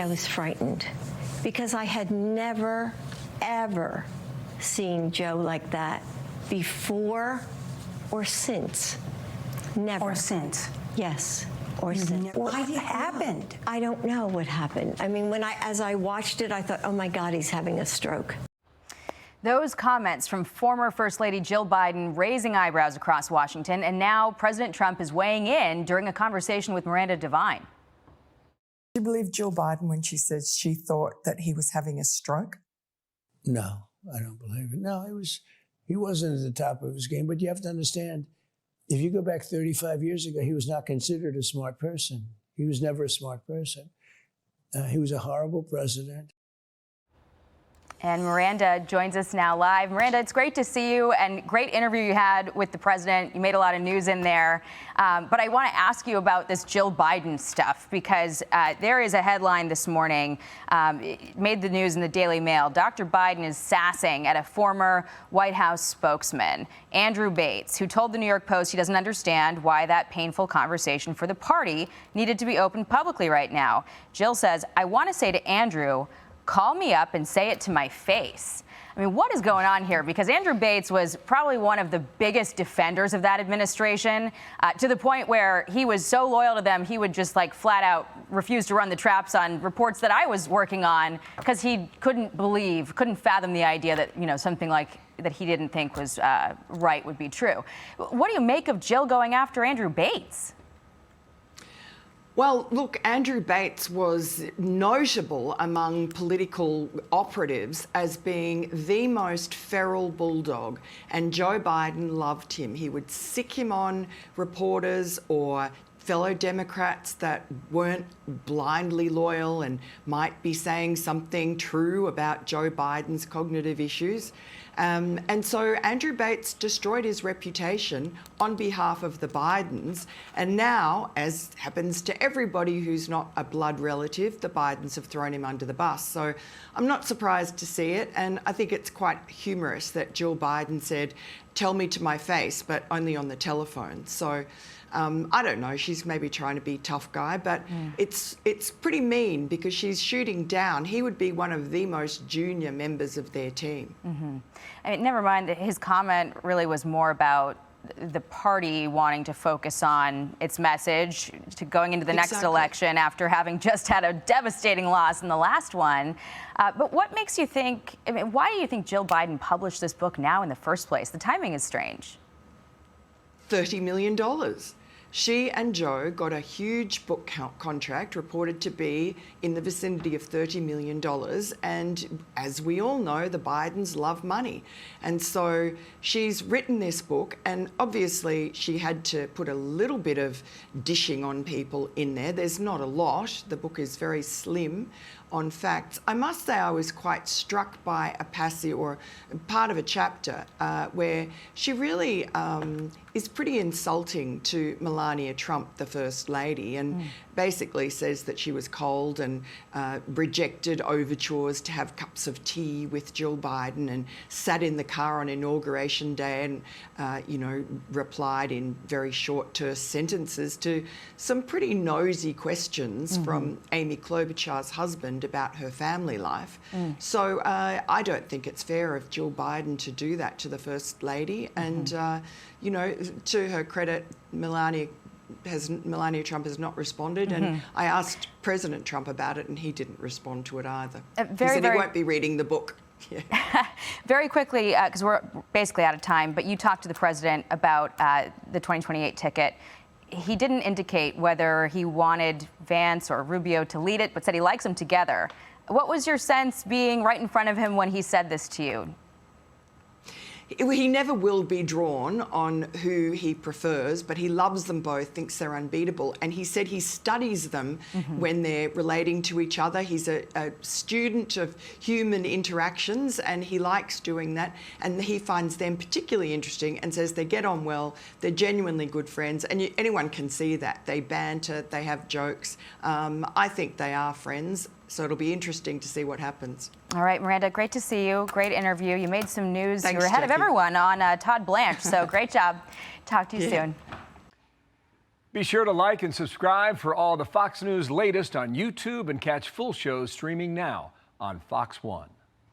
I was frightened because I had never, ever seen Joe like that before or since. Never. Or since? Yes. Or since. What happened? I don't know what happened. I mean, as I watched it, I thought, oh my God, he's having a stroke. Those comments from former First Lady Jill Biden raising eyebrows across Washington, and now President Trump is weighing in during a conversation with Miranda Devine. Do you believe Jill Biden when she says she thought that he was having a stroke? No, I don't believe it. No, he wasn't at the top of his game, but you have to understand, if you go back 35 years ago, he was not considered a smart person. He was never a smart person. He was a horrible president. And Miranda joins us now live. Miranda, it's great to see you, and great interview you had with the president. You made a lot of news in there. But I want to ask you about this Jill Biden stuff, because there is a headline this morning, it made the news in the Daily Mail. Dr. Biden is sassing at a former White House spokesman, Andrew Bates, who told the New York Post he doesn't understand why that painful conversation for the party needed to be opened publicly right now. Jill says, I want to say to Andrew, call me up and say it to my face. I mean, what is going on here? Because Andrew Bates was probably one of the biggest defenders of that administration, to the point where he was so loyal to them, he would just like flat out refuse to run the traps on reports that I was working on, because he couldn't fathom the idea that, you know, something like that he didn't think was right would be true. What do you make of Jill going after Andrew Bates? Well, look, Andrew Bates was notable among political operatives as being the most feral bulldog, and Joe Biden loved him. He would sick him on reporters or fellow Democrats that weren't blindly loyal and might be saying something true about Joe Biden's cognitive issues. And so Andrew Bates destroyed his reputation on behalf of the Bidens. And now, as happens to everybody who's not a blood relative, the Bidens have thrown him under the bus. So I'm not surprised to see it. And I think it's quite humorous that Jill Biden said, tell me to my face, but only on the telephone. So I don't know, she's maybe trying to be a tough guy, but it's pretty mean, because she's shooting down. He would be one of the most junior members of their team. I mean, never mind that his comment really was more about the party wanting to focus on its message to going into the next election after having just had a devastating loss in the last one. But what makes you think, I mean, why do you think Jill Biden published this book now in the first place? The timing is strange. $30 million. She and Joe got a huge book contract, reported to be in the vicinity of $30 million. And as we all know, the Bidens love money. And so she's written this book, and obviously she had to put a little bit of dishing on people in there. There's not a lot. The book is very slim on facts. I must say I was quite struck by a passage or part of a chapter where she really is pretty insulting to Melania Trump, the First Lady, and basically says that she was cold and rejected overtures to have cups of tea with Jill Biden, and sat in the car on Inauguration Day and, you know, replied in very short, terse sentences to some pretty nosy questions from Amy Klobuchar's husband about her family life. So I don't think it's fair of Jill Biden to do that to the First Lady. And, you know, to her credit, Melania Trump has not responded, and I asked President Trump about it, and he didn't respond to it either. He said he won't be reading the book. Yeah. Very quickly, because we're basically out of time, but you talked to the president about the 2028 ticket. He didn't indicate whether he wanted Vance or Rubio to lead it, but said he likes them together. What was your sense being right in front of him when he said this to you? He never will be drawn on who he prefers, but he loves them both, thinks they're unbeatable. And he said he studies them when they're relating to each other. He's a student of human interactions, and he likes doing that. And he finds them particularly interesting and says they get on well, they're genuinely good friends. And anyone can see that. They banter, they have jokes. I think they are friends. So it'll be interesting to see what happens. All right, Miranda, great to see you. Great interview. You made some news. Thanks, you were ahead of Jackie. everyone on Todd Blanche, so great job. Talk to you soon. Be sure to like and subscribe for all the Fox News latest on YouTube and catch full shows streaming now on Fox One.